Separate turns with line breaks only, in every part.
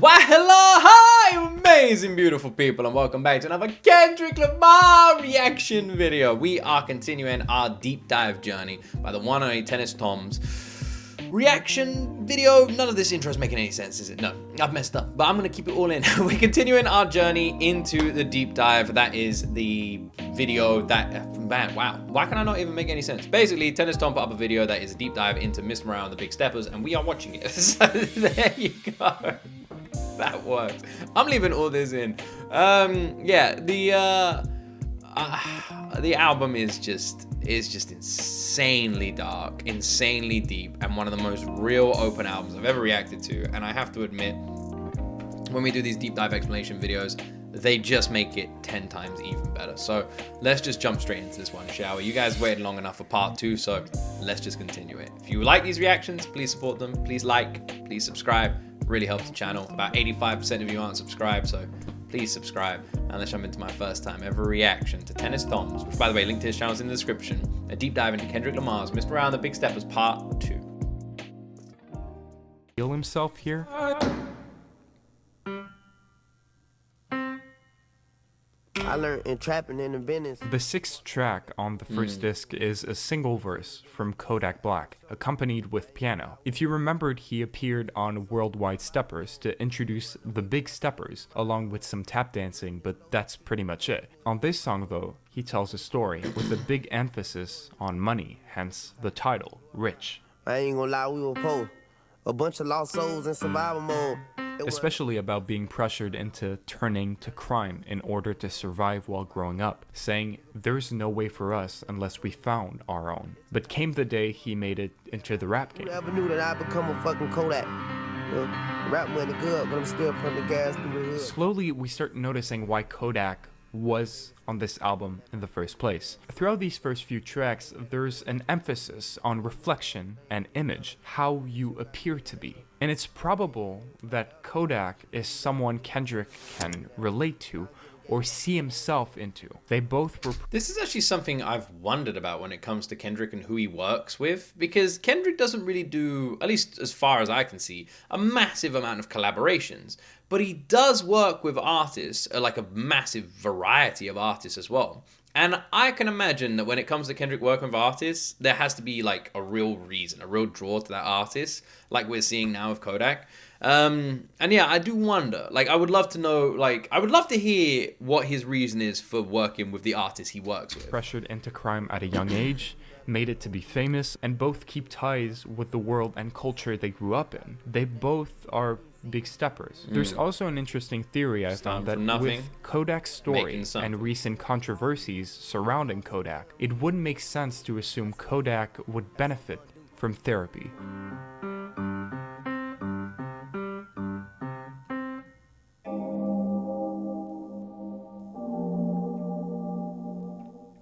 Why hello, hi amazing beautiful people, and welcome back to another Kendrick Lamar reaction video. We are continuing our deep dive journey by the one and only Tennis Tom's reaction video. None of this intro is making any sense, is it? No, I've messed up, but I'm gonna keep it all in. We're continuing our journey into the deep dive. That is the video that, man, wow, why can I not even make any sense? Basically, Tennis Tom put up a video that is a deep dive into Mr. Morale and the Big Steppers, and we are watching it. So there you go. That works. I'm leaving all this in. Yeah, the album is just insanely dark, insanely deep, and one of the most real open albums I've ever reacted to. And I have to admit, when we do these deep dive explanation videos, they just make it 10 times even better. So let's just jump straight into this one, shall we? You guys waited long enough for part 2, so let's just continue it. If you like these reactions, please support them. Please like, please subscribe. Really helps the channel. About 85% of you aren't subscribed, so please subscribe. And let's jump into my first time ever reaction to Tennis Tom's, which, by the way, link to his channel is in the description. A deep dive into Kendrick Lamar's Mr. Morale and the Big Steppers Part 2.
Feel himself here?
I learned in trapping in the business.
The 6th track on the first disc is a single verse from Kodak Black, accompanied with piano. If you remembered, he appeared on Worldwide Steppers to introduce the Big Steppers, along with some tap dancing, but that's pretty much it. On this song though, he tells a story with a big emphasis on money, hence the title, Rich.
I ain't gonna lie, we were poor. A bunch of lost souls in survival mode.
Especially about being pressured into turning to crime in order to survive while growing up, saying there's no way for us unless we found our own. But came the day he made it into the rap game.
I never knew that I'd become a fucking Kodak. Rap money good, but I'm still putting the gas through the hood.
Slowly, we start noticing why Kodak was on this album in the first place. Throughout these first few tracks, there's an emphasis on reflection and image, how you appear to be. And it's probable that Kodak is someone Kendrick can relate to or see himself into. They both were...
This is actually something I've wondered about when it comes to Kendrick and who he works with, because Kendrick doesn't really do, at least as far as I can see, a massive amount of collaborations, but he does work with artists, like a massive variety of artists as well. And I can imagine that when it comes to Kendrick working with artists, there has to be like a real reason, a real draw to that artist, like we're seeing now with Kodak. And yeah, I do wonder, like, I would love to know, like, I would love to hear what his reason is for working with the artists he works with.
Pressured into crime at a young age, made it to be famous, and both keep ties with the world and culture they grew up in. They both are Big Steppers. There's also an interesting theory I found that with Kodak's story and recent controversies surrounding Kodak, it wouldn't make sense to assume Kodak would benefit from therapy.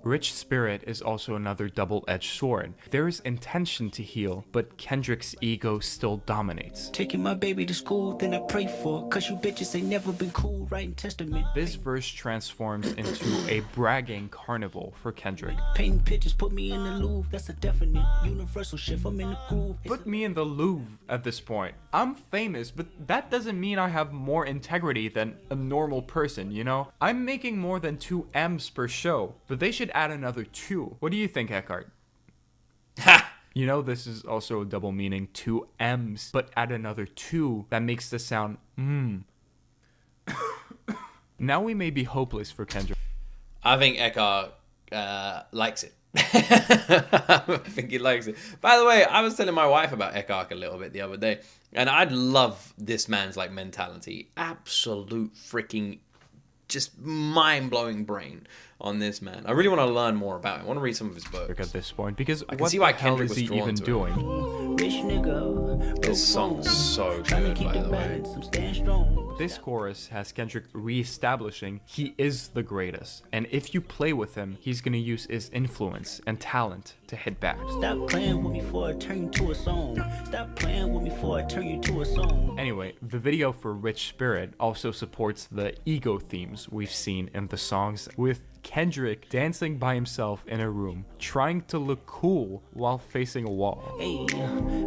Rich Spirit is also another double-edged sword. There is intention to heal, but Kendrick's ego still dominates.
Taking my baby to school, then I pray for, cause you bitches ain't never been cool, writing testament.
This verse transforms into a bragging carnival for Kendrick.
Painting pictures, put me in the Louvre, that's a definite universal shift, I'm in the groove.
Put me in the Louvre at this point. I'm famous, but that doesn't mean I have more integrity than a normal person, you know? I'm making more than 2 M's per show, but they should add another 2. What do you think, Eckhart?
Ha!
You know, this is also a double meaning, 2 M's, but add another 2, that makes the sound Now we may be hopeless for Kendrick.
I think Eckhart likes it. I think he likes it. By the way, I was telling my wife about Eckhart a little bit the other day, and I love this man's like mentality. Absolute freaking just mind-blowing brain on this man. I really want to learn more about him. I want to read some of his books
At this point, because
I can
what
see
the
why
hell
Kendrick
is he
was drawn
even
to
doing?
Rich nigga,
This song's so good, by the way.
I'm staying strong.
This chorus has Kendrick re-establishing he is the greatest, and if you play with him, he's gonna use his influence and talent to hit back.
Stop playing with me before I turn you to a song. Stop playing with me before I turn you to a song.
Anyway, the video for Rich Spirit also supports the ego themes we've seen in the songs, with Kendrick dancing by himself in a room, trying to look cool while facing a wall.
Hey,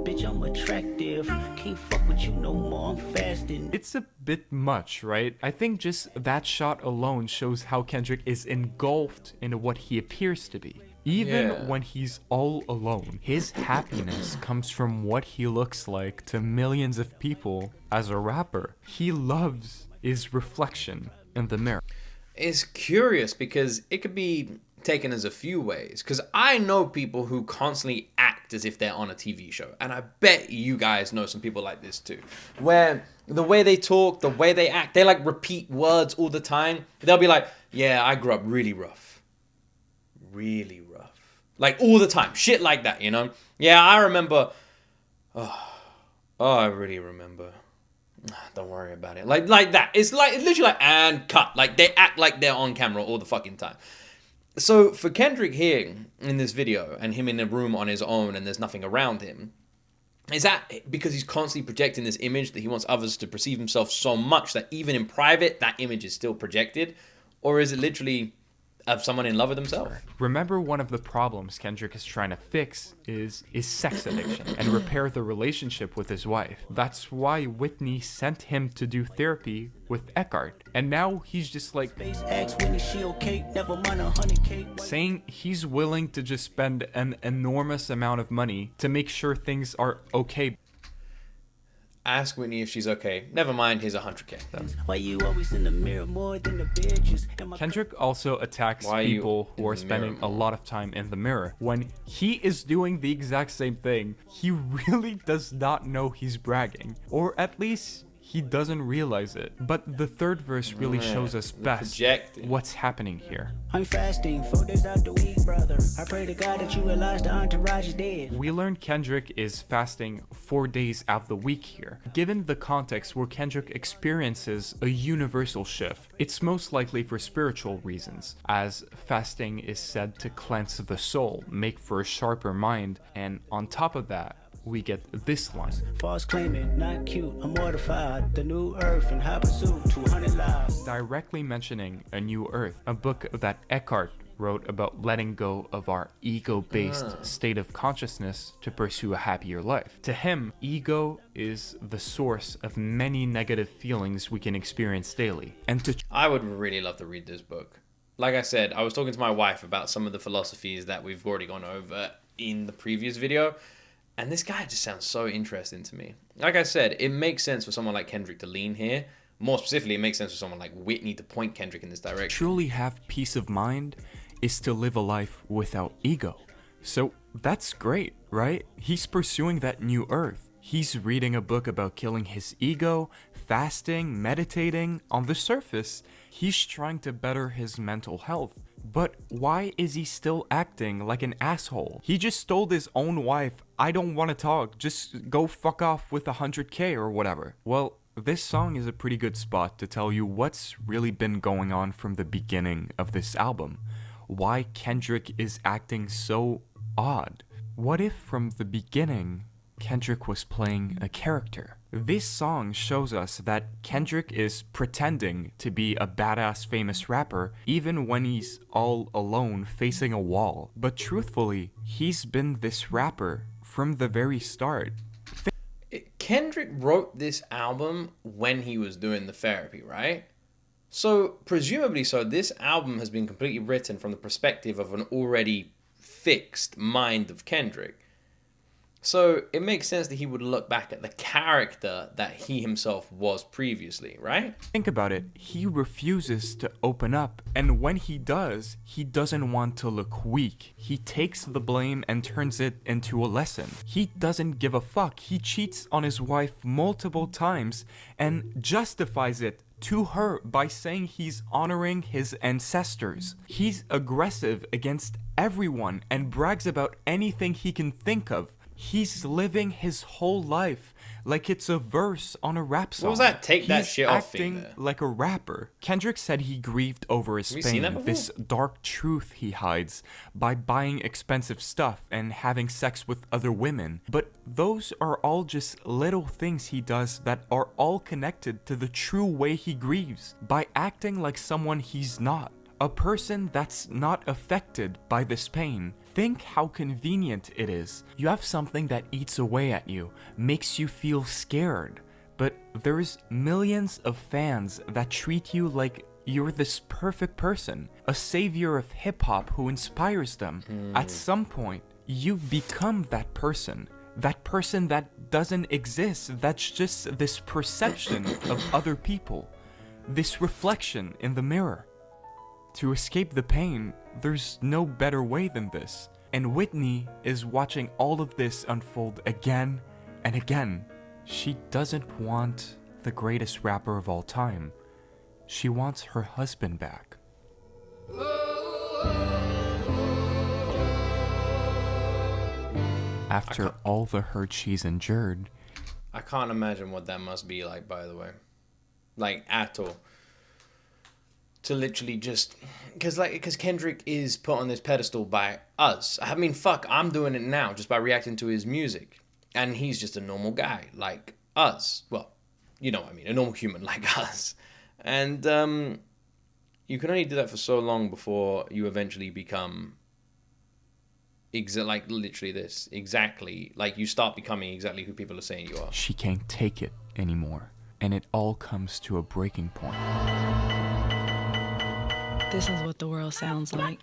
bitch, I'm attractive. Can't fuck with you no more. I'm fasting.
It's a bit much, right? I think just that shot alone shows how Kendrick is engulfed into what he appears to be. Even when he's all alone, his happiness comes from what he looks like to millions of people as a rapper. He loves his reflection in the mirror.
It's curious because it could be taken as a few ways. Because I know people who constantly act as if they're on a TV show. And I bet you guys know some people like this too. Where the way they talk, the way they act, they like repeat words all the time. They'll be like, yeah, I grew up really rough. Really rough. Like all the time. Shit like that, you know? Yeah, I remember. Oh, I really remember. Don't worry about it. Like that. It's literally like, and cut. Like they act like they're on camera all the fucking time. So for Kendrick here in this video and him in a room on his own and there's nothing around him, is that because he's constantly projecting this image that he wants others to perceive himself so much that even in private, that image is still projected? Or is it literally of someone in love with himself?
Remember, one of the problems Kendrick is trying to fix is sex addiction and repair the relationship with his wife. That's why Whitney sent him to do therapy with Eckhart. And now he's just like saying he's willing to just spend an enormous amount of money to make sure things are okay.
Ask Whitney if she's okay. Never mind, here's $100K.
Why you always in the mirror more than the bitches?
Kendrick also attacks people who are spending a lot of time in the mirror. When he is doing the exact same thing, he really does not know he's bragging. Or at least he doesn't realize it. But the third verse really shows us best what's happening here.
I'm fasting 4 days out the week, brother. I pray to God that you realize the entourage is dead.
We learn Kendrick is fasting 4 days out the week here. Given the context where Kendrick experiences a universal shift, it's most likely for spiritual reasons, as fasting is said to cleanse the soul, make for a sharper mind, and on top of that, we get this line.
False claiming, not cute, I'm mortified. The new earth and high pursuit, 200 lives.
Directly mentioning A New Earth, a book that Eckhart wrote about letting go of our ego-based state of consciousness to pursue a happier life. To him, ego is the source of many negative feelings we can experience daily. And
I would really love to read this book. Like I said, I was talking to my wife about some of the philosophies that we've already gone over in the previous video. And this guy just sounds so interesting to me. Like I said, it makes sense for someone like Kendrick to lean here. More specifically, it makes sense for someone like Whitney to point Kendrick in this direction.
Truly have peace of mind is to live a life without ego. So that's great, right? He's pursuing that new earth. He's reading a book about killing his ego, fasting, meditating. On the surface, he's trying to better his mental health. But why is he still acting like an asshole? He just told his own wife, I don't want to talk, just go fuck off with $100K or whatever. Well, this song is a pretty good spot to tell you what's really been going on from the beginning of this album. Why Kendrick is acting so odd. What if from the beginning, Kendrick was playing a character? This song shows us that Kendrick is pretending to be a badass famous rapper even when he's all alone facing a wall. But truthfully, he's been this rapper from the very start.
Kendrick wrote this album when he was doing the therapy, right? So presumably this album has been completely written from the perspective of an already fixed mind of Kendrick. So it makes sense that he would look back at the character that he himself was previously, right?
Think about it. He refuses to open up. And when he does, he doesn't want to look weak. He takes the blame and turns it into a lesson. He doesn't give a fuck. He cheats on his wife multiple times and justifies it to her by saying he's honoring his ancestors. He's aggressive against everyone and brags about anything he can think of. He's living his whole life like it's a verse on a rap song.
What was that? Take that shit off thing
there. Acting like a rapper. Kendrick said he grieved over his pain, this dark truth he hides, by buying expensive stuff and having sex with other women. But those are all just little things he does that are all connected to the true way he grieves, by acting like someone he's not. A person that's not affected by this pain. Think how convenient it is. You have something that eats away at you, makes you feel scared. But there's millions of fans that treat you like you're this perfect person, a savior of hip-hop who inspires them. At some point, you become that person that doesn't exist, that's just this perception of other people, this reflection in the mirror. To escape the pain, there's no better way than this. And Whitney is watching all of this unfold again and again. She doesn't want the greatest rapper of all time. She wants her husband back. After all the hurt she's endured,
I can't imagine what that must be like, by the way. Like, at all. To literally just... Because Kendrick is put on this pedestal by us. I mean, fuck, I'm doing it now just by reacting to his music. And he's just a normal guy, like us. Well, you know what I mean, a normal human like us. And you can only do that for so long before you eventually become... like, literally this. Exactly. Like, you start becoming exactly who people are saying you are.
She can't take it anymore. And it all comes to a breaking point.
This is what the world sounds like.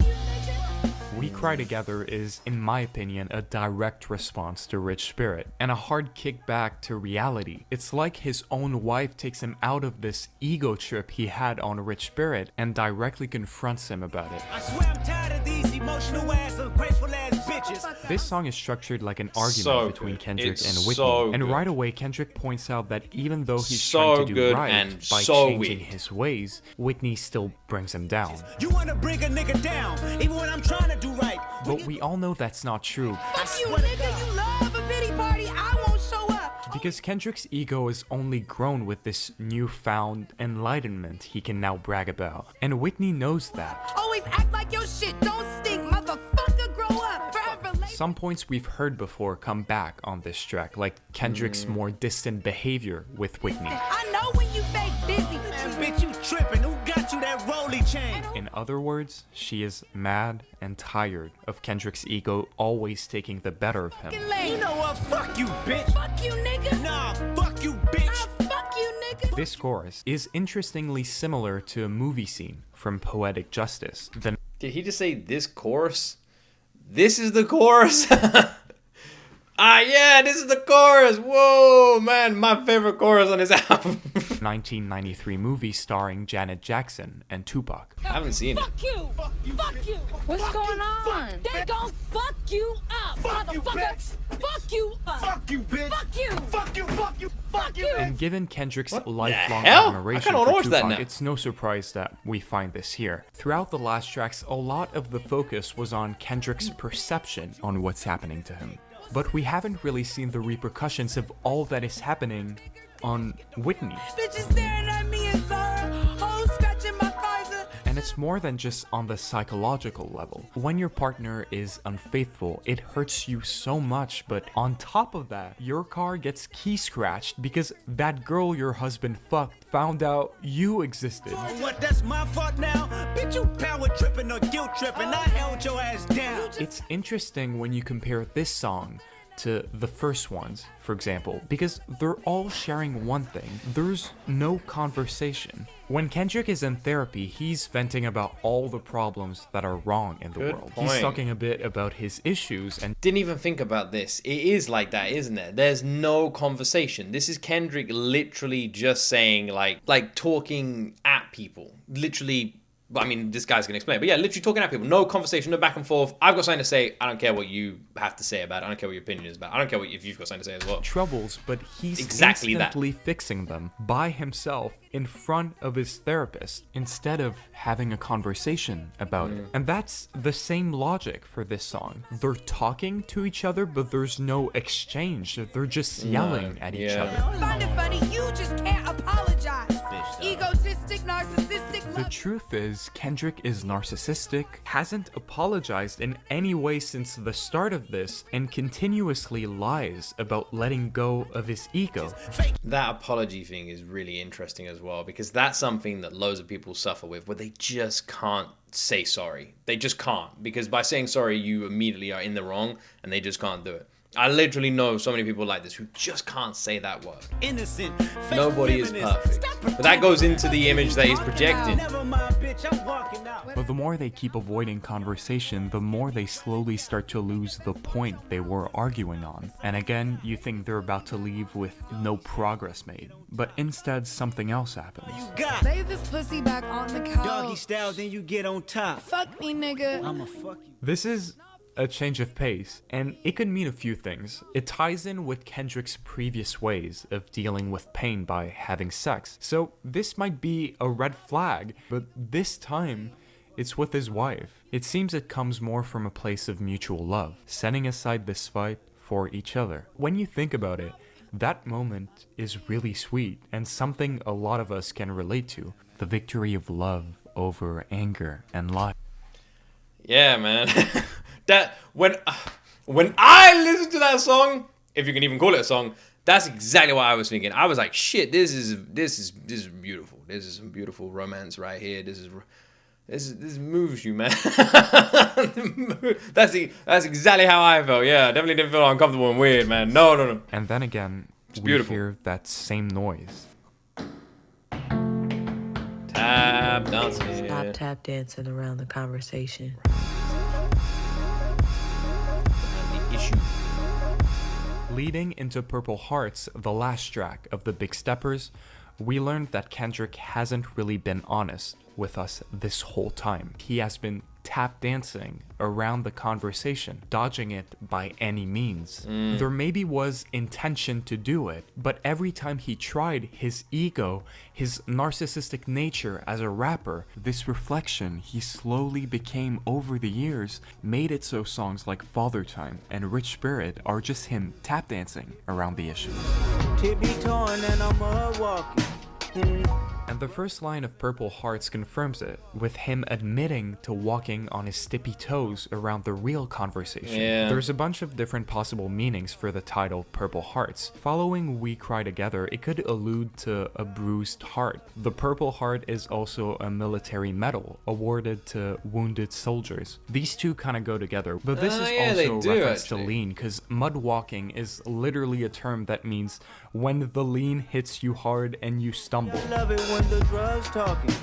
We Cry Together is, in my opinion, a direct response to Rich Spirit, and a hard kick back to reality. It's like his own wife takes him out of this ego trip he had on Rich Spirit and directly confronts him about it.
I swear I'm tired of these emotional ass, ungrateful ass bitches.
This song is structured like an argument
So
between
good.
Kendrick
It's
and Whitney,
so
and
good.
right away Kendrick points out that even though he's
So
trying to do
good
right
and
by
so
changing
weak.
his ways, Whitney still brings him down.
You wanna bring a nigga down, even when I'm trying to do right.
But we all know that's not true,
Fuck you, nigga. You love a pity party. I won't show up.
because Kendrick's ego has only grown with this newfound enlightenment he can now brag about, and Whitney knows that.
Always act like your shit don't stink, motherfucker. Grow up. Forever late.
Some points we've heard before come back on this track, like Kendrick's more distant behavior with Whitney.
I know when you fake busy.
Man, bitch, you tripping. Who got you that rolly chain?
In other words, she is mad and tired of Kendrick's ego always taking the better of him.
You know what? Fuck you, bitch.
Fuck you, nigga.
Nah, fuck you, bitch.
Fuck you, nigga.
This chorus is interestingly similar to a movie scene from Poetic Justice.
Did he just say this chorus? This is the chorus? Yeah, this is the chorus. Whoa, man, my favorite chorus on his album.
1993 movie starring Janet Jackson and Tupac.
I haven't seen it.
Fuck you! Fuck you! What's going on? They gon' fuck you up, motherfucker! Fuck you up!
Fuck you, bitch.
Fuck you!
Fuck you, fuck you, fuck you.
And given Kendrick's lifelong
hell? I
admiration
kinda wanna
for
watch that
Tupac,
now.
it's no surprise that we find this here. Throughout the last tracks, a lot of the focus was on Kendrick's perception on what's happening to him. But we haven't really seen the repercussions of all that is happening on Whitney.
Bitches staring at me and Zara. Hoes scratching my visor.
And it's more than just on the psychological level. When your partner is unfaithful, it hurts you so much, but on top of that, your car gets key scratched because that girl your husband fucked found out you existed.
What, that's my fault now? Bitch, you power tripping or guilt tripping. I held your ass down.
It's interesting when you compare this song to the first ones, for example, because they're all sharing one thing. There's no conversation. When Kendrick is in therapy, he's venting about all the problems that are wrong in the
Good
world.
point.
He's talking a bit about his issues, and
Didn't even think about this. It is like that, isn't it? There's no conversation. This is Kendrick literally just saying, like talking at people. Literally, I mean, this guy's gonna explain, but yeah, literally talking at people. No conversation, no back and forth. I've got something to say. I don't care what you have to say about it. I don't care what your opinion is about it. I don't care if you've got something to say as well.
troubles, but he's
Exactly that.
instantly fixing them by himself in front of his therapist instead of having a conversation about it. And that's the same logic for this song. They're talking to each other, but there's no exchange. They're just yelling at each
yeah.
other.
Find it funny. You just can't apologize. Egotistic, narcissistic.
The truth is, Kendrick is narcissistic, hasn't apologized in any way since the start of this, and continuously lies about letting go of his ego.
That apology thing is really interesting as well, because that's something that loads of people suffer with, where they just can't say sorry. They just can't, because by saying sorry, you immediately are in the wrong, and they just can't do it. I literally know so many people like this who just can't say that word.
Innocent.
Nobody is perfect. But that goes into the image that he's projecting.
Never mind, bitch, I'm walking out.
But the more they keep avoiding conversation, the more they slowly start to lose the point they were arguing on. And again, you think they're about to leave with no progress made. But instead, something else happens.
Lay this pussy back on the couch.
Doggy style, then you get on top.
Fuck me, nigga.
I'ma fuck you.
This is a change of pace, and it could mean a few things. It ties in with Kendrick's previous ways of dealing with pain by having sex. So this might be a red flag, but this time it's with his wife. It seems it comes more from a place of mutual love, setting aside this fight for each other. When you think about it, that moment is really sweet and something a lot of us can relate to. The victory of love over anger and lie.
Yeah, man. That when I listen to that song, if you can even call it a song, that's exactly what I was thinking. I was like, shit, this is beautiful. This is some beautiful romance right here. This moves you, man. That's exactly how I felt. Yeah, I definitely didn't feel uncomfortable and weird, man. No.
And then again, we
beautiful.
hear that same noise.
Tap dancing.
Stop tap dancing around the conversation.
Issue.
Leading into Purple Hearts, the last track of the Big Steppers, we learned that Kendrick hasn't really been honest with us this whole time. He has been tap dancing around the conversation, dodging it by any means. There maybe was intention to do it, but every time he tried, his ego, his narcissistic nature as a rapper, this reflection he slowly became over the years, made it so songs like Father Time and Rich Spirit are just him tap dancing around the issue.
Tippy-toeing and I'm walking.
And the first line of Purple Hearts confirms it, with him admitting to walking on his tippy toes around the real conversation.
Yeah.
There's a bunch of different possible meanings for the title Purple Hearts. Following We Cry Together, it could allude to a bruised heart. The Purple Heart is also a military medal awarded to wounded soldiers. These two kind of go together, but this is also a reference to lean, because mud walking is literally a term that means when the lean hits you hard and you stumble.
Love it when the drugs talking.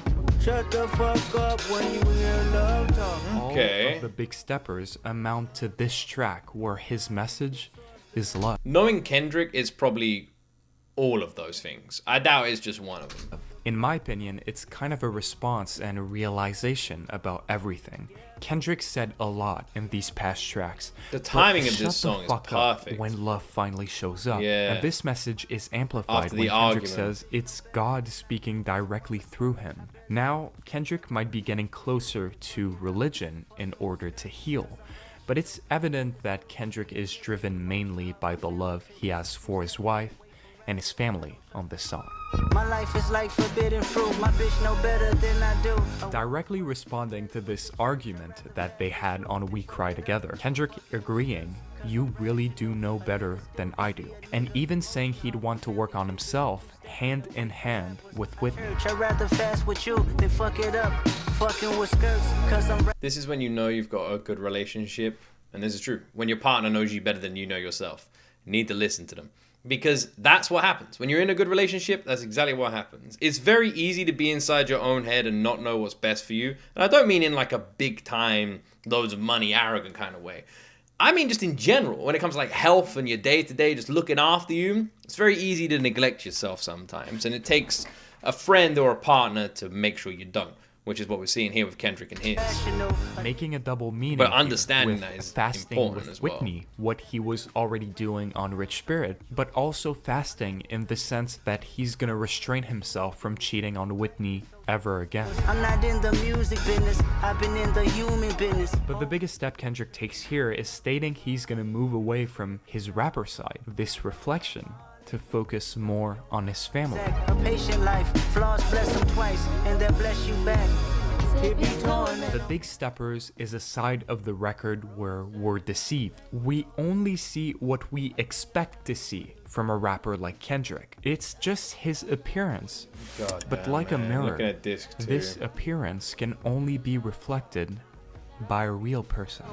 Shut the fuck up when you hear love talking.
Okay.
All of the Big Steppers amount to this track where his message is love.
Knowing Kendrick is probably all of those things. I doubt it's just one of them.
In my opinion, it's kind of a response and a realization about everything. Kendrick said a lot in these past tracks.
The timing
but
of this song is
shut the fuck up
perfect.
when love finally shows up.
Yeah.
And this message is amplified
After
when
the
Kendrick
argument.
says it's God speaking directly through him. Now, Kendrick might be getting closer to religion in order to heal. But it's evident that Kendrick is driven mainly by the love he has for his wife and his family on this song.
My life is like forbidden fruit. My bitch know better than I do.
Directly responding to this argument that they had on We Cry Together, Kendrick agreeing, "You really do know better than I do," and even saying he'd want to work on himself hand in hand with Whitney.
I'd rather fast with you than fuck it up. Fucking with skirts, cause I'm
This is when you know you've got a good relationship, and this is true. When your partner knows you better than you know yourself. You need to listen to them. Because that's what happens. When you're in a good relationship, that's exactly what happens. It's very easy to be inside your own head and not know what's best for you. And I don't mean in like a big time, loads of money, arrogant kind of way. I mean just in general, when it comes to like health and your day-to-day, just looking after you, it's very easy to neglect yourself sometimes. And it takes a friend or a partner to make sure you don't. Which is what we're seeing here with Kendrick and his.
Making a double meaning
But
here
understanding
with
that is
fasting
important
with
as well.
Whitney, what he was already doing on Rich Spirit, but also fasting in the sense that he's gonna restrain himself from cheating on Whitney ever again.
I'm not in the music business. I've been in the human business.
But the biggest step Kendrick takes here is stating he's gonna move away from his rapper side. This reflection to focus more on his family.
A patient life, flaws bless them twice, and they'll bless you back.
The Big Steppers is a side of the record where we're deceived. We only see what we expect to see from a rapper like Kendrick. It's just his appearance.
God
but
damn,
like a
man.
mirror,
Looking at disc 2.
this appearance can only be reflected by a real person.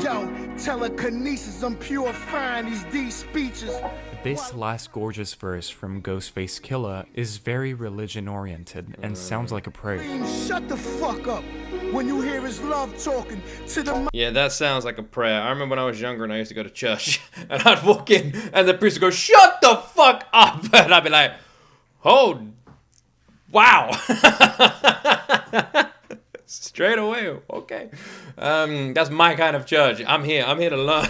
Yo, telekinesis, I'm purifying these speeches.
This last gorgeous verse from Ghostface Killah is very religion-oriented and sounds like a prayer.
Shut the fuck up when you hear his love talking to the...
Yeah, that sounds like a prayer. I remember when I was younger and I used to go to church and I'd walk in and the priest would go, "Shut the fuck up!" And I'd be like, "Oh, wow." Straight away, okay. That's my kind of church. I'm here to learn.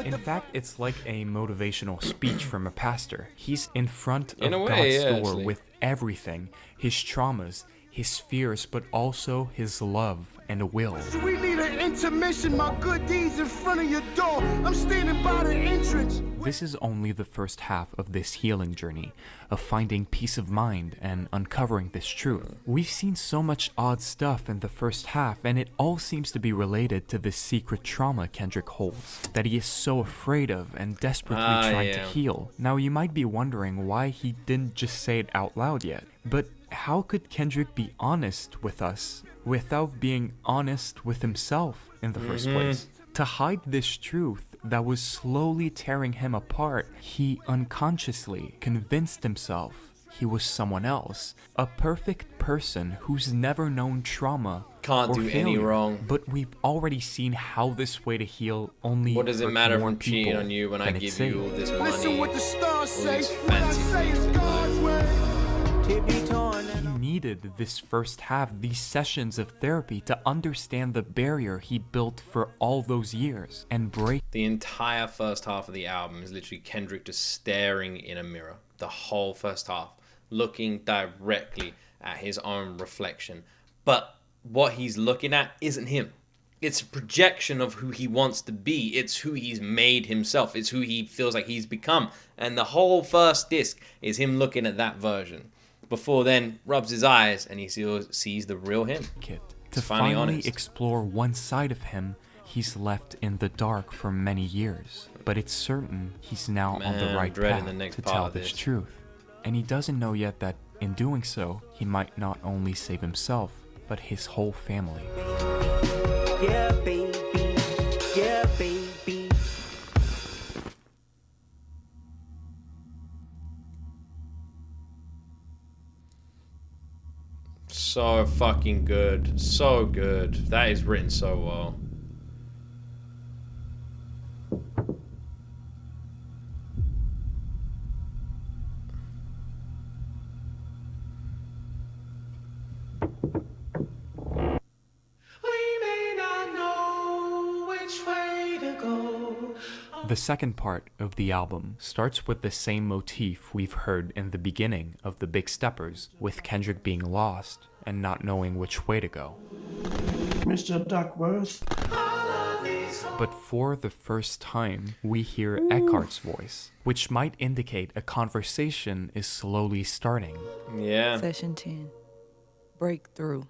In fact, it's like a motivational speech from a pastor. He's in front of
In a way,
God's
yeah,
door
actually.
with everything, his traumas, his fears, but also his love and will.
We need an intermission, my good deeds in front of your door. I'm standing by the entrance.
This is only the first half of this healing journey, of finding peace of mind and uncovering this truth. We've seen so much odd stuff in the first half, and it all seems to be related to this secret trauma Kendrick holds, that he is so afraid of and desperately trying to heal. Now you might be wondering why he didn't just say it out loud yet, but how could Kendrick be honest with us without being honest with himself in the first place? To hide this truth that was slowly tearing him apart, he unconsciously convinced himself he was someone else, a perfect person who's never known trauma
Can't
or
do
failure.
any wrong.
But we've already seen how this way to heal only
What does it
hurt
matter if
more
I'm cheating
people
on you when I
than it
give you all
saved.
this money?
Listen what the stars
all
say.
these
What I
fancy
say is
things in
God's
life.
way.
He needed this first half, these sessions of therapy, to understand the barrier he built for all those years and break.
The entire first half of the album is literally Kendrick just staring in a mirror. The whole first half, looking directly at his own reflection. But what he's looking at isn't him. It's a projection of who he wants to be. It's who he's made himself. It's who he feels like he's become. And the whole first disc is him looking at that version. Before then, rubs his eyes and he sees the real him.
To finally explore one side of him he's left in the dark for many years. But it's certain he's now on the right path to tell this truth. And he doesn't know yet that in doing so, he might not only save himself, but his whole family.
Yeah, baby. Yeah, baby.
So fucking good. So good. That is written so well.
The second part of the album starts with the same motif we've heard in the beginning of The Big Steppers, with Kendrick being lost and not knowing which way to go.
Mr. Duckworth.
But for the first time, we hear Eckhart's voice, which might indicate a conversation is slowly starting.
Yeah.
Session 10. Breakthrough.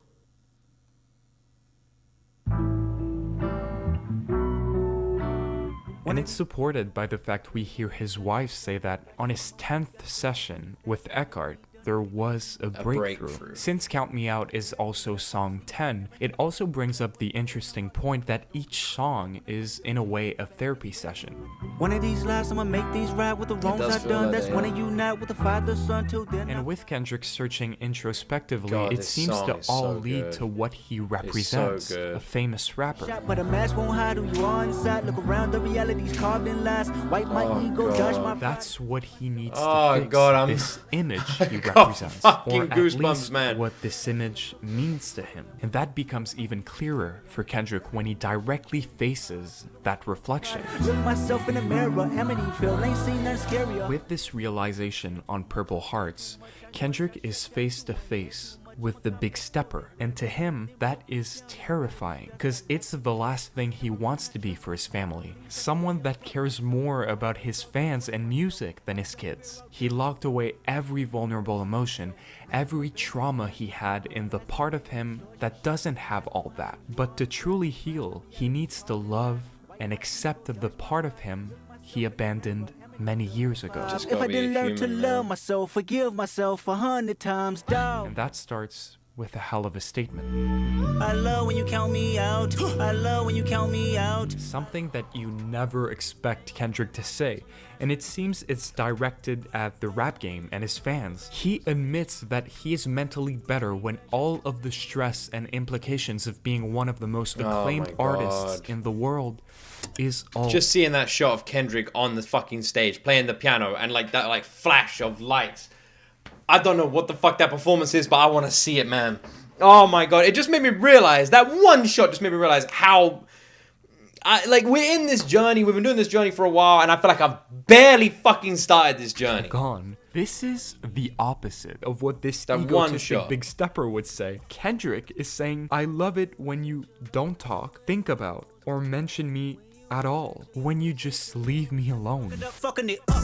And it's supported by the fact we hear his wife say that on his 10th session with Eckhart, there was a breakthrough. Since Count Me Out is also song 10, it also brings up the interesting point that each song is, in a way, a therapy session.
One of these lives, I'ma make these right with the wrongs I've done. That's when I unite with the Father, Son, till then.
And with Kendrick searching introspectively, it seems to all lead to what he represents, a famous rapper.
But a mask won't hide who you are inside. Look around, the reality's carved in lies. Wipe my ego, dodge my...
That's what he needs to fix, this image he represents, or at least what this image means to him. And that becomes even clearer for Kendrick when he directly faces that reflection.
Look myself in the mirror, Amityville, ain't seen nothing scarier.
With this realization on Purple Hearts, Kendrick is face to face with the big stepper. And to him, that is terrifying, because it's the last thing he wants to be for his family. Someone that cares more about his fans and music than his kids. He locked away every vulnerable emotion, every trauma he had in the part of him that doesn't have all that. But to truly heal, he needs to love and accept the part of him he abandoned many years ago.
If I didn't learn to love myself, forgive myself 100 times, dog.
And that starts with a hell of a statement.
I love when you count me out. I love when you count me out.
Something that you never expect Kendrick to say, and it seems it's directed at the rap game and his fans. He admits that he is mentally better when all of the stress and implications of being one of the most acclaimed artists in the world is all.
Just seeing that shot of Kendrick on the fucking stage playing the piano and like that like flash of lights. I don't know what the fuck that performance is, but I want to see it, man. Oh my god, it just made me realize, that one shot just made me realize how we're in this journey. We've been doing this journey for a while, and I feel like I've barely fucking started this journey.
Gone. This is the opposite of what this
That one
egotistic
shot.
big stepper would say. Kendrick is saying, I love it when you don't talk, think about, or mention me at all. When you just leave me alone.
Fucking it up.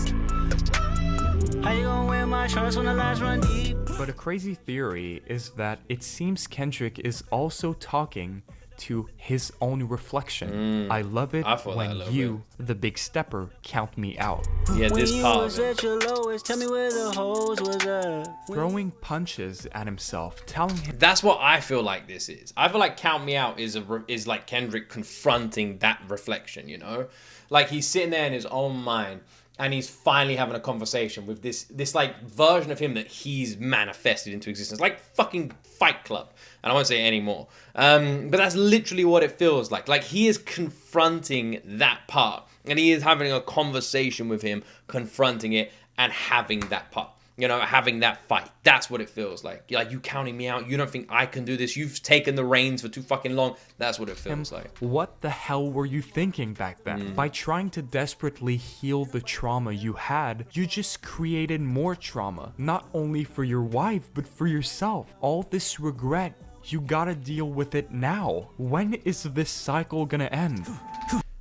How you gonna wear my shorts when the lights run deep?
But a crazy theory is that it seems Kendrick is also talking to his own reflection. I love it when you, the big stepper, count me out.
Yeah, this
when
part.
you was at your lowest, tell me where the hoes was at.
Throwing punches at himself, telling him.
That's what I feel like this is. I feel like Count Me Out is like Kendrick confronting that reflection, you know? Like he's sitting there in his own mind, and he's finally having a conversation with this like version of him that he's manifested into existence, like fucking Fight Club. And I won't say any more. But that's literally what it feels like. Like he is confronting that part, and he is having a conversation with him, confronting it and having that part. You know, having that fight. That's what it feels like. You're like, you counting me out. You don't think I can do this. You've taken the reins for too fucking long. That's what it feels like.
What the hell were you thinking back then? By trying to desperately heal the trauma you had, you just created more trauma. Not only for your wife, but for yourself. All this regret, you gotta deal with it now. When is this cycle gonna end?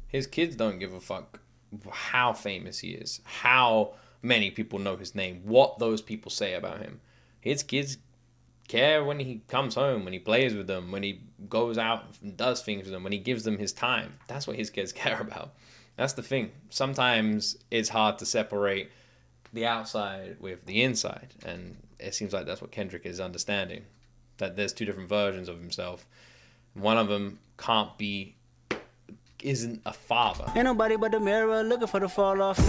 His kids don't give a fuck how famous he is. How many people know his name, what those people say about him. His kids care when he comes home, when he plays with them, when he goes out and does things with them, when he gives them his time. That's what his kids care about. That's the thing. Sometimes it's hard to separate the outside with the inside, and it seems like that's what Kendrick is understanding, that there's two different versions of himself. One of them isn't a father.
Ain't nobody but the mirror looking for the fall off.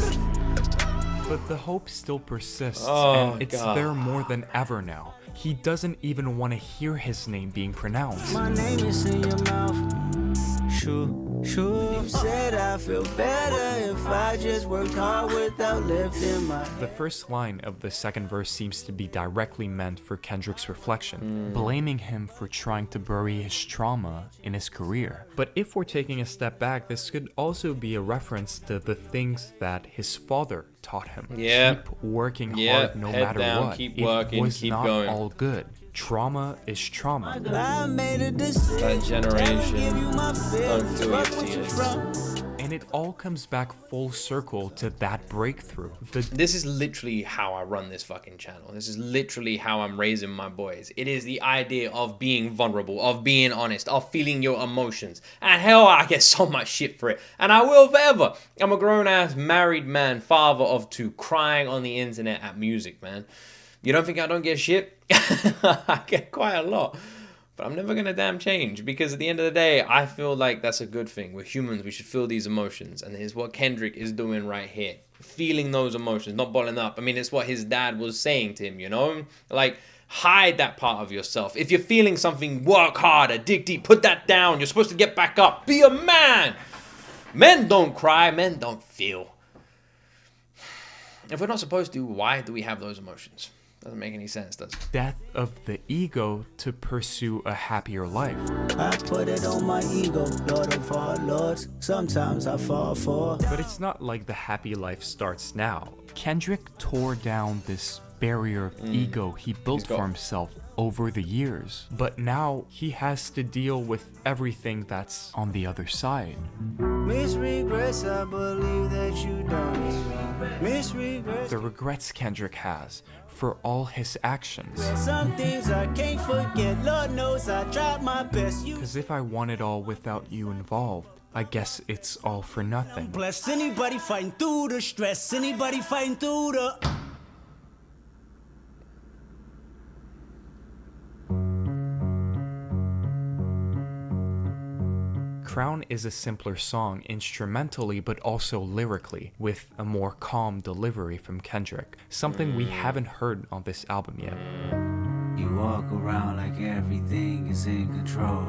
But the hope still persists, and it's there more than ever now. He doesn't even want to hear his name being pronounced.
My name is in your mouth. Sure. You said I feel better if I just worked hard without lifting my head.
The first line of the second verse seems to be directly meant for Kendrick's reflection, blaming him for trying to bury his trauma in his career. But if we're taking a step back, this could also be a reference to the things that his father taught him. Keep working hard no matter
down,
what.
keep working,
it was
keep
not
going.
all good. Trauma is trauma.
I made a decision.
That generation
Give you my
don't feel
fuck
your
what you
feelings.
from.
And it all comes back full circle to that breakthrough.
This is literally how I run this fucking channel. This is literally how I'm raising my boys. It is the idea of being vulnerable, of being honest, of feeling your emotions. And hell, I get so much shit for it. And I will forever. I'm a grown-ass married man, father of two, crying on the internet at music, man. You don't think I don't get shit? I get quite a lot. But I'm never going to damn change, because at the end of the day, I feel like that's a good thing. We're humans. We should feel these emotions. And here's what Kendrick is doing right here. Feeling those emotions, not bottling up. I mean, it's what his dad was saying to him, you know? Like, hide that part of yourself. If you're feeling something, work harder, dig deep, put that down. You're supposed to get back up. Be a man. Men don't cry. Men don't feel. If we're not supposed to, why do we have those emotions? Doesn't make any sense, does it?
Death of the ego to pursue a happier life.
I put it on my ego, Lord of all lords. Sometimes I fall for.
But it's not like the happy life starts now. Kendrick tore down this barrier of ego he built for himself over the years. But now he has to deal with everything that's on the other side.
Miss regrets, I believe that you done it. Miss regrets.
The regrets Kendrick has for all his actions.
Some things I can't forget, Lord knows I tried my best.
Cause if I want it all without you involved, I guess it's all for nothing.
Bless anybody fighting through the stress, anybody fighting through the...
Crown is a simpler song instrumentally but also lyrically, with a more calm delivery from Kendrick, something we haven't heard on this album yet.
You walk around like everything is in control.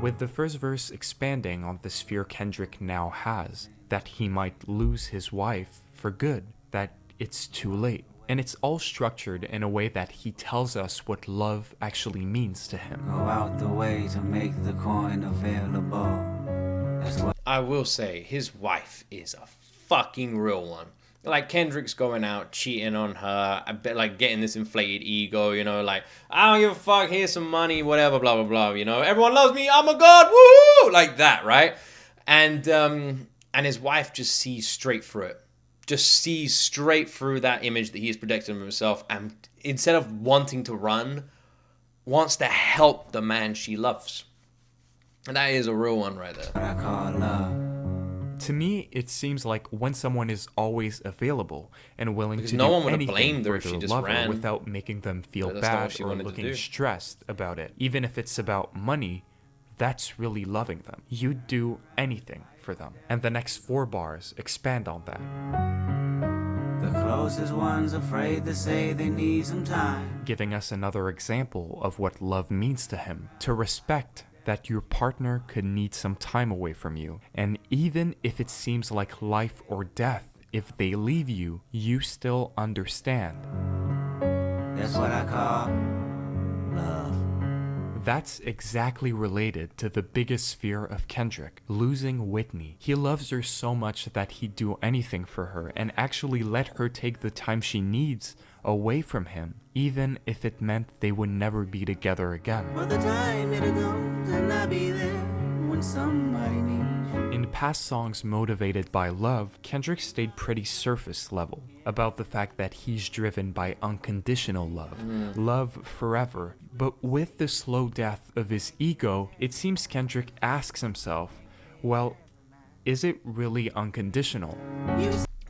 With the first verse expanding on this fear Kendrick now has, that he might lose his wife for good, that it's too late. And it's all structured in a way that he tells us what love actually means to him.
Go out the way to make the coin available. That's what
I will say, his wife is a fucking real one. Like, Kendrick's going out, cheating on her, a bit like getting this inflated ego, you know, like, I don't give a fuck, here's some money, whatever, blah, blah, blah, you know, everyone loves me, I'm a god, woo, like that, right? And his wife just sees straight through it. Just sees straight through that image that he is projecting of himself, and instead of wanting to run, wants to help the man she loves. And that is a real one right there.
I call love.
To me, it seems like when someone is always available and willing
Because
to
no
do
one would have
anything
blamed her
for
if she
their
just
lover
ran.
without making them feel
But that's not what
bad
she
or
wanted to
looking
do.
stressed about it, even if it's about money, that's really loving them. You'd do anything for them. And the next 4 bars expand on that.
The closest one's afraid to say they need some time.
Giving us another example of what love means to him. To respect that your partner could need some time away from you. And even if it seems like life or death, if they leave you, you still understand.
That's what I call love.
That's exactly related to the biggest fear of Kendrick, losing Whitney. He loves her so much that he'd do anything for her and actually let her take the time she needs away from him, even if it meant they would never be together again.
For the time it'll go and I'll be there when somebody needs you.
In past songs motivated by love, Kendrick stayed pretty surface level about the fact that he's driven by unconditional love, love forever. But with the slow death of his ego, it seems Kendrick asks himself, well, is it really unconditional?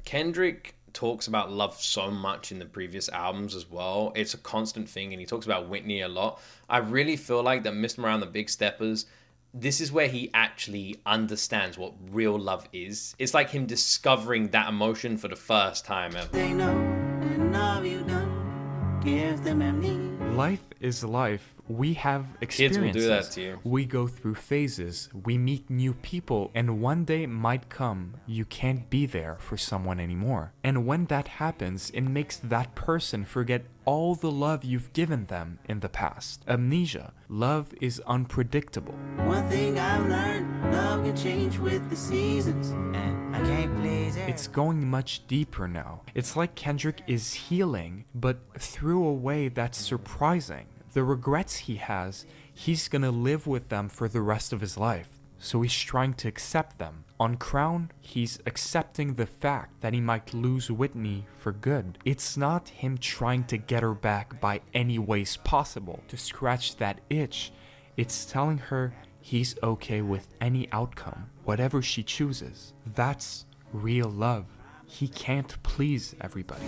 Kendrick talks about love so much in the previous albums as well. It's a constant thing, and he talks about Whitney a lot. I really feel like that Mr. Around the Big Steppers, this is where he actually understands what real love is. It's like him discovering that emotion for the first time ever.
They know, and all you done gives them amnesia.
Life is life. We have experiences.
Kids will do that to you.
We go through phases. We meet new people, and one day might come you can't be there for someone anymore. And when that happens, it makes that person forget all the love you've given them in the past. Amnesia. Love is unpredictable.
One thing I've learned, love can change with the seasons, and I can't please it.
It's going much deeper now. It's like Kendrick is healing, but through a way that's surprising. The regrets he has, he's gonna live with them for the rest of his life. So he's trying to accept them. On Crown, he's accepting the fact that he might lose Whitney for good. It's not him trying to get her back by any ways possible, to scratch that itch. It's telling her he's okay with any outcome, whatever she chooses. That's real love. He can't please everybody.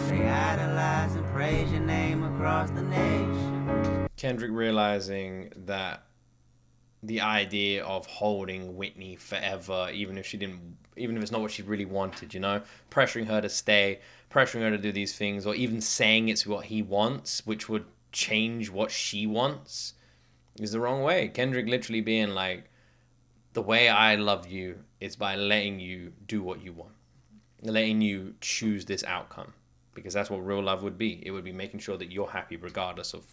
They idolize and praise your name across the nation.
Kendrick realizing that the idea of holding Whitney forever, even if it's not what she really wanted, you know, pressuring her to stay, pressuring her to do these things, or even saying it's what he wants, which would change what she wants, is the wrong way. Kendrick literally being like, the way I love you is by letting you do what you want, letting you choose this outcome, because that's what real love would be. It would be making sure that you're happy regardless of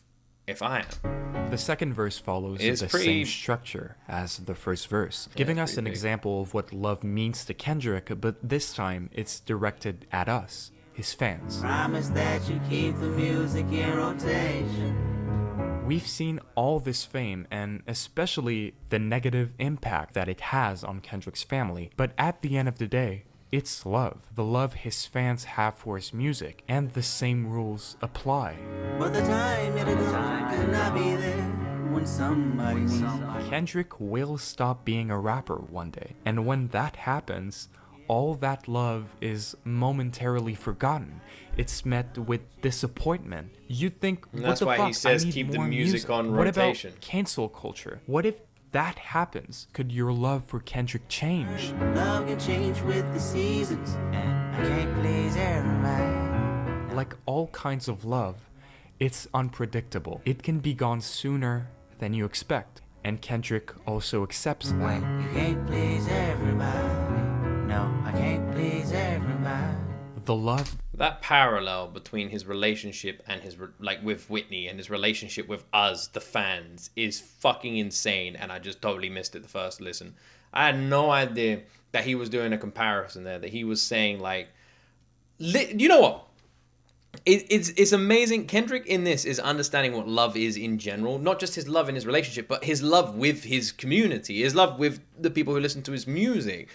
if I am.
The second verse follows the same structure as the first verse, giving us an example of what love means to Kendrick, but this time it's directed at us, his fans.
Promise that you keep the music in rotation.
We've seen all this fame and especially the negative impact that it has on Kendrick's family, but at the end of the day, it's love. The love his fans have for his music, and the same rules apply.
But the time could not be there when somebody needs somebody.
Kendrick will stop being a rapper one day, and when that happens, all that love is momentarily forgotten. It's met with disappointment. You think,
And
what
that's
the
why
fuck?
he says
I need
keep the
more
music on
What
rotation.
about cancel culture? What if that happens? Could your love for Kendrick change?
Love can change with the seasons, and I can't please everybody.
Like all kinds of love, it's unpredictable. It can be gone sooner than you expect, and Kendrick also accepts that.
When you can't please everybody, no, I can't please everybody.
The love
That parallel between his relationship and his like with Whitney and his relationship with us, the fans, is fucking insane, and I just totally missed it the first listen. I had no idea that he was doing a comparison there, that he was saying like, you know what? It's amazing. Kendrick in this is understanding what love is in general, not just his love in his relationship, but his love with his community, his love with the people who listen to his music.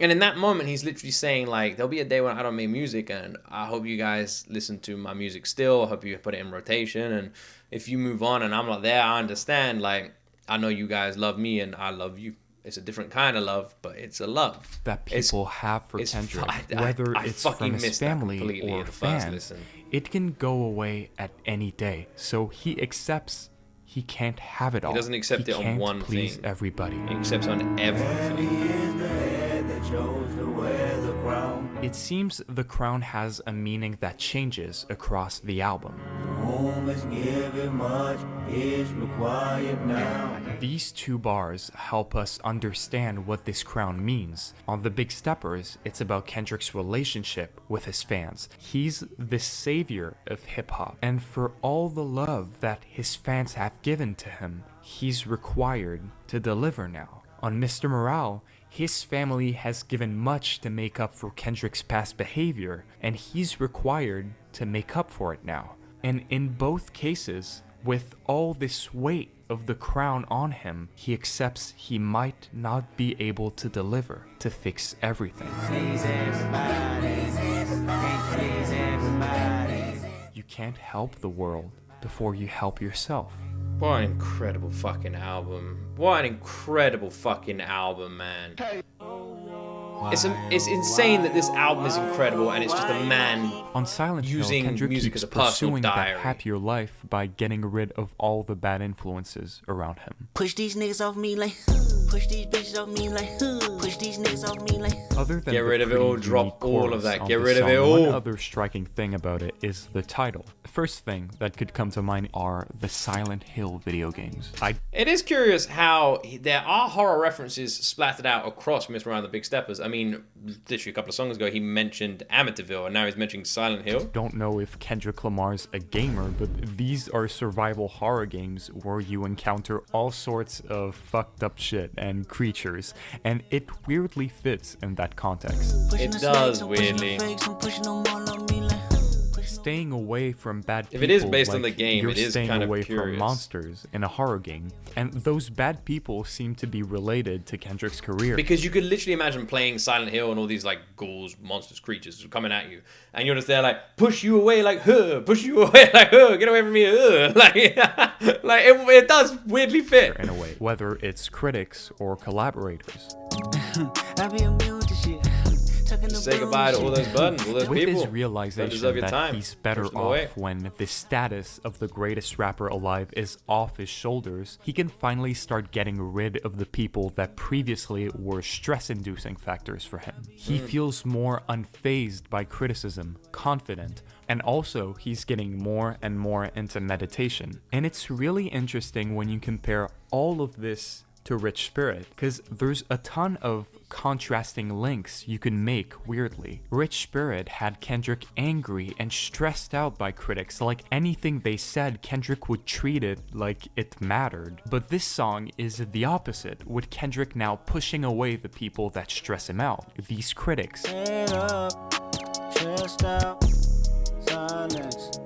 And in that moment, he's literally saying, like, there'll be a day when I don't make music, and I hope you guys listen to my music still. I hope you put it in rotation. And if you move on and I'm not there, I understand. Like, I know you guys love me, and I love you. It's a different kind of love, but it's a love
that people have for Kendrick, whether it's from his family or fans, it can go away at any day. So he accepts he can't have it all.
He doesn't accept it on one thing.
He can't please everybody.
He accepts on everything.
It seems the crown has a meaning that changes across the album. These two bars help us understand what this crown means. On The Big Steppers, it's about Kendrick's relationship with his fans. He's the savior of hip-hop, and for all the love that his fans have given to him, he's required to deliver now. On Mr. Morale, his family has given much to make up for Kendrick's past behavior, and he's required to make up for it now. And in both cases, with all this weight of the crown on him, he accepts he might not be able to deliver to fix everything. You can't help the world before you help yourself.
What an incredible fucking album. What an incredible fucking album, man. It's insane that this album is incredible, and it's just a man
on Silent
using
Hill, Kendrick
music
keeps
as a personal
pursuing
diary.
that happier life by getting rid of all the bad influences around him.
Push these niggas off me like, push these bitches off me like, push these niggas off me like.
Other than
Get rid
the
of it all,
pretty
drop
unique
all of
chorus
that,
on
get
the
rid of
song,
it all.
One other striking thing about it is the title. The first thing that could come to mind are the Silent Hill video games.
It is curious how there are horror references splattered out across Mr. Around the Big Steppers. I mean, literally a couple of songs ago, he mentioned Amityville, and now he's mentioning Silent Hill.
Don't know if Kendrick Lamar's a gamer, but these are survival horror games where you encounter all sorts of fucked up shit and creatures, and it weirdly fits in that context.
It does, weirdly.
Staying away from bad people.
If it is based on
like
the game,
you're
it is
staying
kind of
away
curious.
from monsters in a horror game, and those bad people seem to be related to Kendrick's career.
Because you could literally imagine playing Silent Hill and all these like ghouls, monsters, creatures coming at you, and you're just there like push you away like push you away like get away from me like it does weirdly fit
in a way, whether it's critics or collaborators.
I be immune to shit.
Just say goodbye to all those burdens, all those
With
people.
his realization that he's better off when the status of the greatest rapper alive is off his shoulders, he can finally start getting rid of the people that previously were stress-inducing factors for him. He feels more unfazed by criticism, confident, and also he's getting more and more into meditation. And it's really interesting when you compare all of this to Rich Spirit, because there's a ton of contrasting links you can make weirdly. Rich Spirit had Kendrick angry and stressed out by critics. Like anything they said, Kendrick would treat it like it mattered. But this song is the opposite, with Kendrick now pushing away the people that stress him out, these critics.
chest out, silence.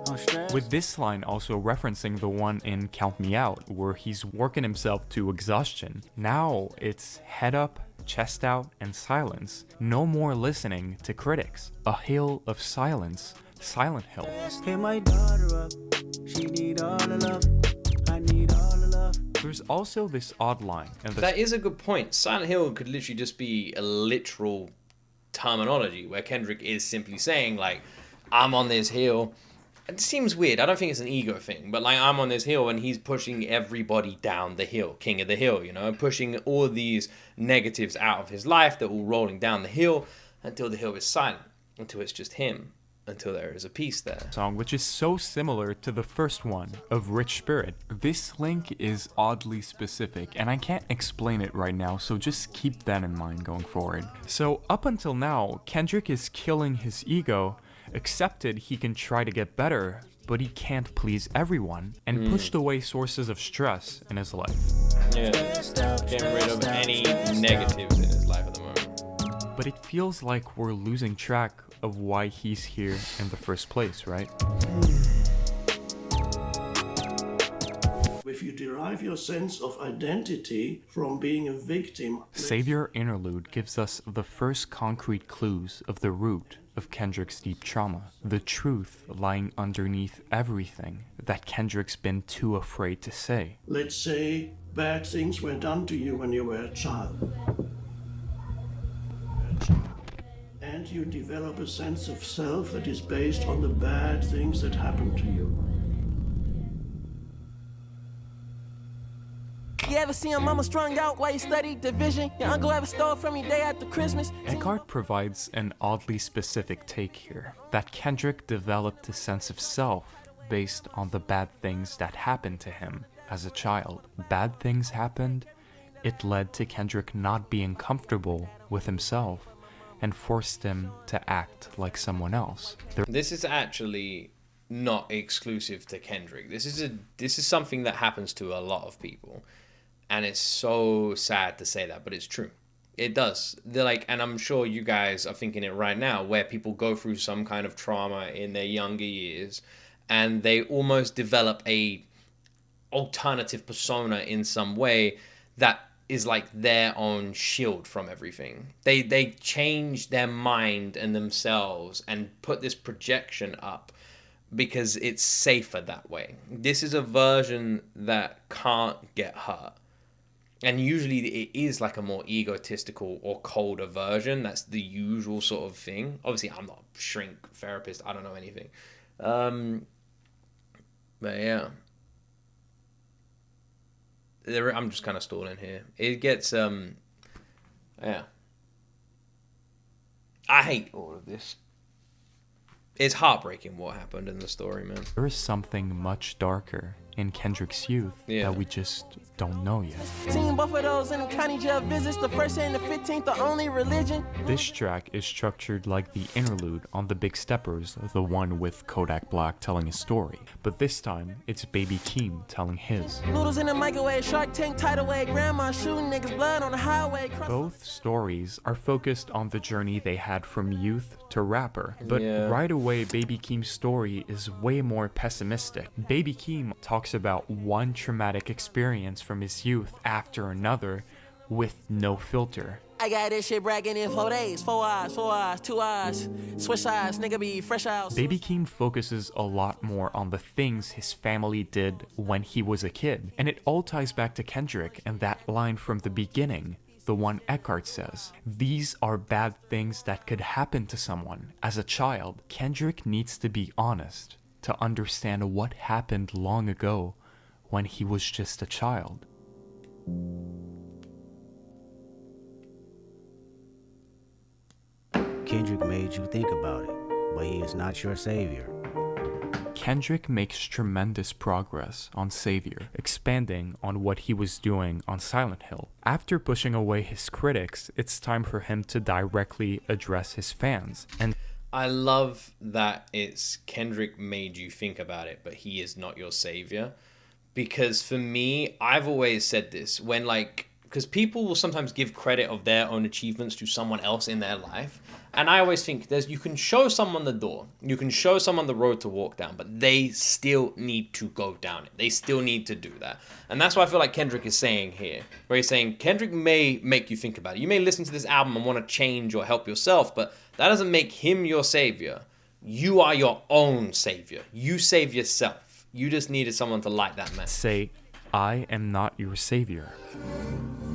I'm stressed.
With this line also referencing the one in Count Me Out, where he's working himself to exhaustion. Now it's head up, chest out, and silence. No more listening to critics. A hill of silence. Silent Hill.
Hit my daughter up. She need all the love. I need all the love.
There's also this odd line. And
That is a good point. Silent Hill could literally just be a literal terminology where Kendrick is simply saying, like, I'm on this hill. It seems weird. I don't think it's an ego thing, but like, I'm on this hill and he's pushing everybody down the hill, king of the hill, you know, pushing all these negatives out of his life. They're all rolling down the hill until the hill is silent, until it's just him, until there is a peace there.
Song, which is so similar to the first one of Rich Spirit. This link is oddly specific, and I can't explain it right now, so just keep that in mind going forward. So up until now, Kendrick is killing his ego, accepted he can try to get better, but he can't please everyone, and pushed away sources of stress in his life.
Yeah, getting rid of any negatives in his life at the moment.
But it feels like we're losing track of why he's here in the first place, right?
If you derive your sense of identity from being a victim.
Savior Interlude gives us the first concrete clues of the root of Kendrick's deep trauma, the truth lying underneath everything that Kendrick's been too afraid to say.
Let's say bad things were done to you when you were a child. And you develop a sense of self that is based on the bad things that happened to you.
You ever see your mama strung out while you studied division? Your uncle ever stole from you day after Christmas?
Eckhart provides an oddly specific take here, that Kendrick developed a sense of self based on the bad things that happened to him as a child. Bad things happened, it led to Kendrick not being comfortable with himself and forced him to act like someone else.
This is actually not exclusive to Kendrick. This is something that happens to a lot of people. And it's so sad to say that, but it's true. It does. They're like, and I'm sure you guys are thinking it right now, where people go through some kind of trauma in their younger years and they almost develop a alternative persona in some way that is like their own shield from everything. They change their mind and themselves and put this projection up because it's safer that way. This is a version that can't get hurt. And usually it is like a more egotistical or colder version. That's the usual sort of thing. Obviously, I'm not a shrink therapist. I don't know anything. But yeah. I'm just kind of stalling here. It gets, yeah. I hate all of this. It's heartbreaking what happened in the story, man.
There is something much darker in Kendrick's youth that we just don't know yet.
Seen both of those in the county jail visits, the first and the 15th, the only religion.
This track is structured like the interlude on The Big Steppers, the one with Kodak Black telling his story. But this time, it's Baby Keem telling his.
Noodles in the microwave, Shark Tank tidal wave, grandma shooting niggas blood on the highway.
Both stories are focused on the journey they had from youth to rapper. But right away, Baby Keem's story is way more pessimistic. Baby Keem talks about one traumatic experience from his youth after another with no filter.
I got this shit bragging in 4 days, 4 hours, 2 hours, switch eyes, nigga be fresh out.
Baby Keem focuses a lot more on the things his family did when he was a kid. And it all ties back to Kendrick and that line from the beginning, the one Eckhart says. These are bad things that could happen to someone. As a child, Kendrick needs to be honest to understand what happened long ago when he was just a child.
Kendrick made you think about it, but he is not your savior.
Kendrick makes tremendous progress on Savior, expanding on what he was doing on Silent Hill. After pushing away his critics, it's time for him to directly address his fans. And
I love that it's Kendrick made you think about it, but he is not your savior. Because for me, I've always said this when, like, because people will sometimes give credit of their own achievements to someone else in their life. And I always think you can show someone the door, you can show someone the road to walk down, but they still need to go down it. They still need to do that. And that's what I feel like Kendrick is saying here, where he's saying Kendrick may make you think about it. You may listen to this album and want to change or help yourself, but that doesn't make him your savior. You are your own savior. You save yourself. You just needed someone to light that match.
Say, I am not your savior.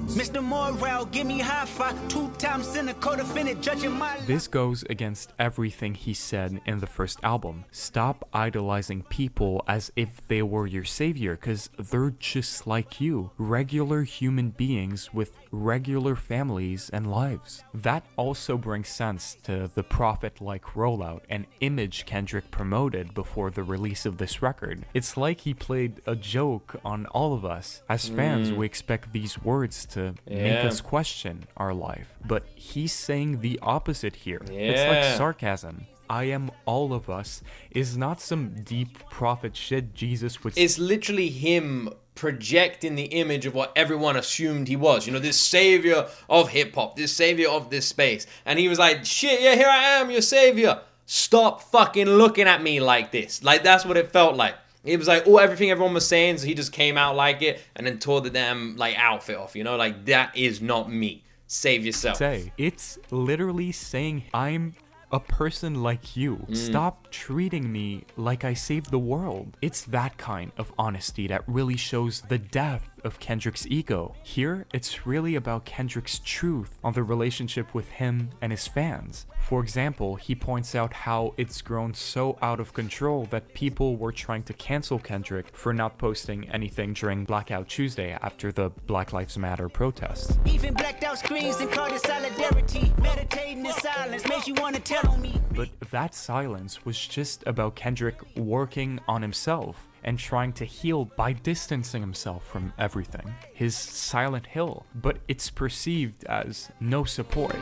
Mr. Morale, give me high five. 2 times in a co-defendant judging my life.
This goes against everything he said in the first album. Stop idolizing people as if they were your savior, because they're just like you. Regular human beings with regular families and lives. That also brings sense to the prophet-like rollout and image Kendrick promoted before the release of this record. It's like he played a joke on all of us. As fans, we expect these words to make us question our life. But he's saying the opposite here. It's like sarcasm. I am all of us is not some deep prophet shit Jesus would...
It's literally him projecting the image of what everyone assumed he was. You know, this savior of hip-hop, this savior of this space. And he was like, shit, yeah, here I am, your savior. Stop fucking looking at me like this. Like, that's what it felt like. It was like, everything everyone was saying, so he just came out like it and then tore the damn, like, outfit off, you know? Like, that is not me. Save yourself.
It's literally saying, I'm a person like you. Stop treating me like I saved the world. It's that kind of honesty that really shows the depth of Kendrick's ego. Here, it's really about Kendrick's truth on the relationship with him and his fans. For example, he points out how it's grown so out of control that people were trying to cancel Kendrick for not posting anything during Blackout Tuesday after the Black Lives Matter protests.
Even blacked out screens and called it solidarity. Meditating in silence makes you want to tell on me.
But that silence was just about Kendrick working on himself and trying to heal by distancing himself from everything. His silent hill, but it's perceived as no support.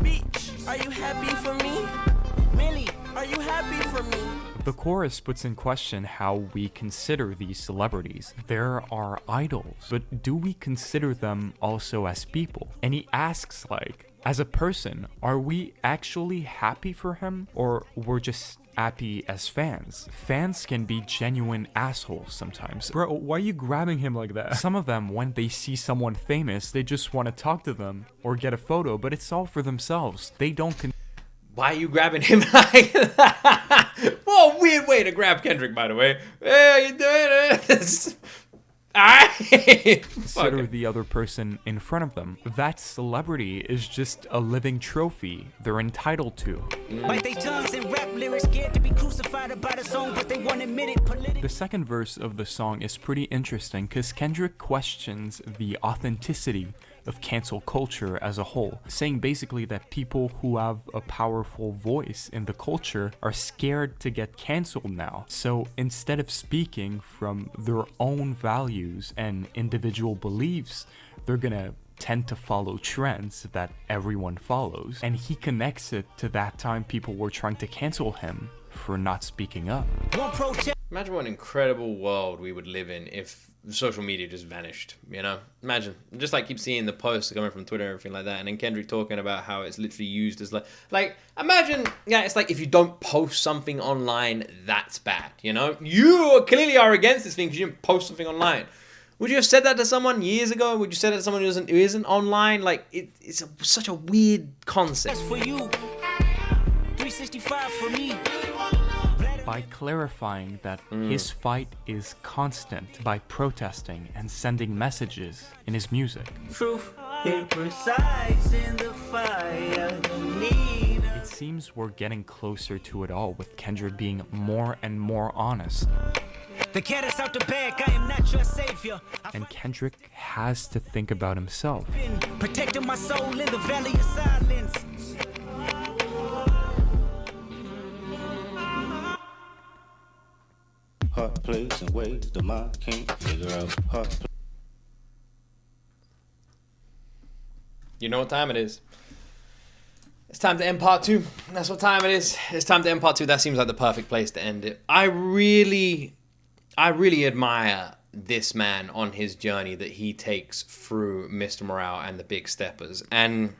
Beach, are you happy for me? Millie, are you happy for me?
The chorus puts in question how we consider these celebrities. There are idols, but do we consider them also as people? And he asks, like, as a person, are we actually happy for him, or we're just happy as fans? Fans can be genuine assholes sometimes. Bro, why are you grabbing him like that? Some of them, when they see someone famous, they just want to talk to them or get a photo, but it's all for themselves. They don't
Why are you grabbing him like that? What a weird way to grab Kendrick, by the way. Hey, how you doing?
consider the other person in front of them. That celebrity is just a living trophy they're entitled to.
Bite their tongues and rap lyrics, scared to be crucified about a song, but they won't admit it politically.
The second verse of the song is pretty interesting because Kendrick questions the authenticity of cancel culture as a whole, saying basically that people who have a powerful voice in the culture are scared to get canceled now. So instead of speaking from their own values and individual beliefs, they're gonna tend to follow trends that everyone follows. And he connects it to that time people were trying to cancel him for not speaking up.
Imagine what an incredible world we would live in if social media just vanished, you know? Imagine, just like keep seeing the posts coming from Twitter and everything like that, and then Kendrick talking about how it's literally used as like imagine, yeah, it's like if you don't post something online, that's bad, you know? You clearly are against this thing because you didn't post something online. Would you have said that to someone years ago? Would you say that to someone who isn't online? Like, it's such a weird concept.
That's for you. 365 for me.
By clarifying that his fight is constant by protesting and sending messages in his music.
Truth imprecise in the fire you need.
It seems we're getting closer to it all, with Kendrick being more and more honest.
The cat is out the bag, I am not your savior.
And Kendrick has to think about himself.
Protecting my soul in the valley of silence.
Hard place and ways the mind can't figure out.
You know what time it is. It's time to end part 2. That's what time it is. It's time to end part 2. That seems like the perfect place to end it. I really admire this man on his journey that he takes through Mr. Morale and the Big Steppers. And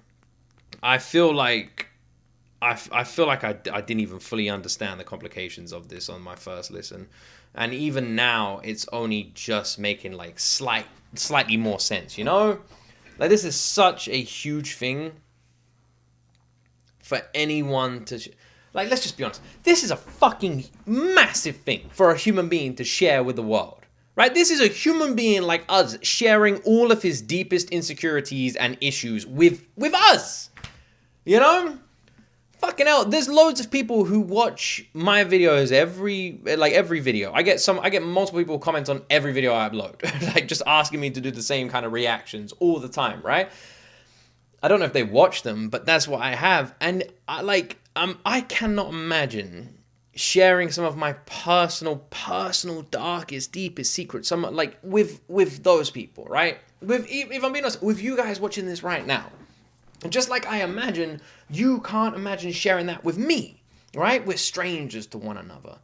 I feel like I didn't even fully understand the complications of this on my first listen. And even now, it's only just making like slightly more sense, you know? Like, this is such a huge thing for anyone to... Like, let's just be honest. This is a fucking massive thing for a human being to share with the world. Right? This is a human being like us sharing all of his deepest insecurities and issues with us. You know? Fucking hell, there's loads of people who watch my videos every video. I get multiple people comment on every video I upload. Like, just asking me to do the same kind of reactions all the time, right? I don't know if they watch them, but that's what I have. And I cannot imagine sharing some of my personal, darkest, deepest secrets, with those people, right? If I'm being honest, with you guys watching this right now. Just like I imagine, you can't imagine sharing that with me, right? We're strangers to one another.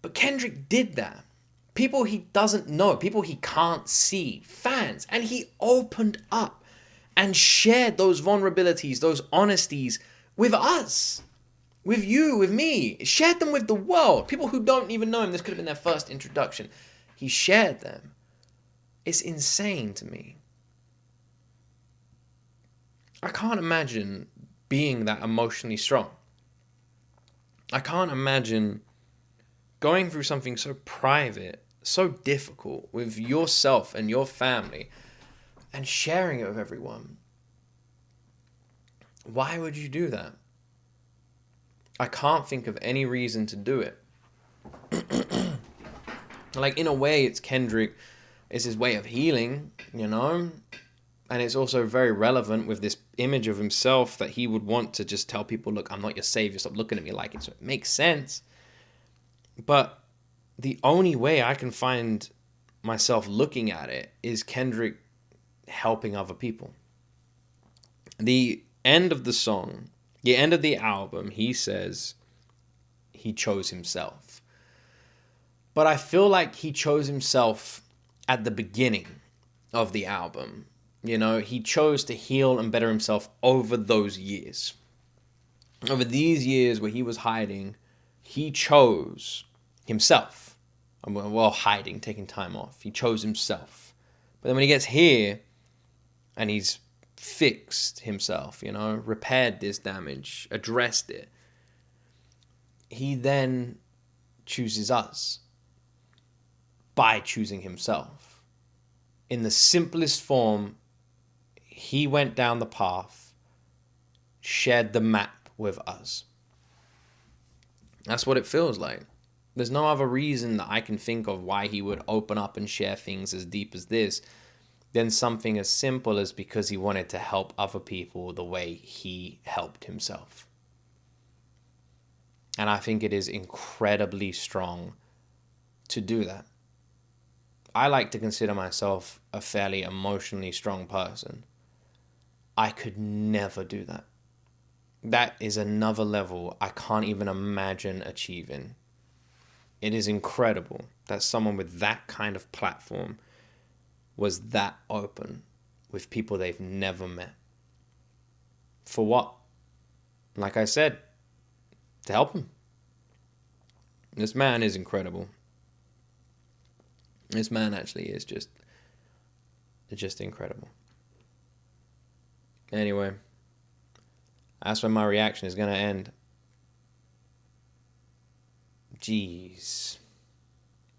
But Kendrick did that. People he doesn't know, people he can't see, fans. And he opened up and shared those vulnerabilities, those honesties with us. With you, with me. Shared them with the world. People who don't even know him, this could have been their first introduction. He shared them. It's insane to me. I can't imagine being that emotionally strong. I can't imagine going through something so private, so difficult with yourself and your family and sharing it with everyone. Why would you do that? I can't think of any reason to do it. Like, in a way, it's Kendrick. It's his way of healing, you know? And it's also very relevant with this image of himself that he would want to just tell people, look, I'm not your savior, stop looking at me like it. So it makes sense. But the only way I can find myself looking at it is Kendrick helping other people. The end of the song, the end of the album, he says he chose himself. But I feel like he chose himself at the beginning of the album. You know, he chose to heal and better himself over those years. Over these years where he was hiding, he chose himself. Well, hiding, taking time off. He chose himself. But then when he gets here and he's fixed himself, you know, repaired this damage, addressed it, he then chooses us by choosing himself. In the simplest form, he went down the path, shared the map with us. That's what it feels like. There's no other reason that I can think of why he would open up and share things as deep as this than something as simple as because he wanted to help other people the way he helped himself. And I think it is incredibly strong to do that. I like to consider myself a fairly emotionally strong person. I could never do that. That is another level I can't even imagine achieving. It is incredible that someone with that kind of platform was that open with people they've never met. For what? Like I said, to help them. This man is incredible. This man actually is just incredible. Anyway, that's when my reaction is going to end. Jeez.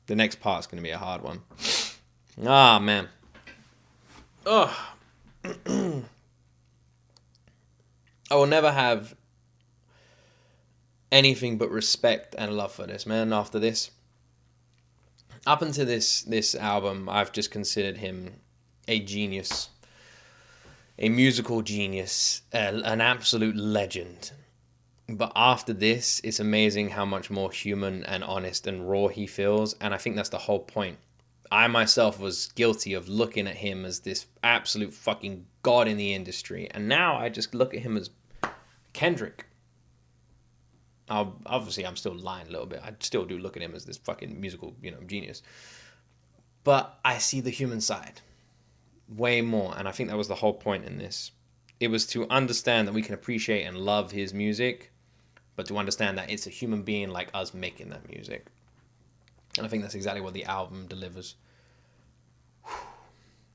The next part's going to be a hard one. Ah, man. Ugh. I will never have anything but respect and love for this man after this. Up until this album, I've just considered him a genius. A musical genius. An absolute legend. But after this, it's amazing how much more human and honest and raw he feels. And I think that's the whole point. I myself was guilty of looking at him as this absolute fucking god in the industry. And now I just look at him as Kendrick. Obviously, I'm still lying a little bit. I still do look at him as this fucking musical, genius. But I see the human side way more, and I think that was the whole point in this. It was to understand that we can appreciate and love his music, but to understand that it's a human being like us making that music. And I think that's exactly what the album delivers.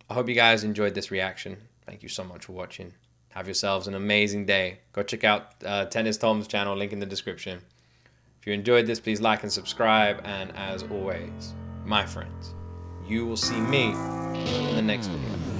I hope you guys enjoyed this reaction. Thank you so much for watching. Have yourselves an amazing day. Go check out Tennis Tom's channel, link in the description. If you enjoyed this, please like and subscribe. And as always, my friends, you will see me in the next video.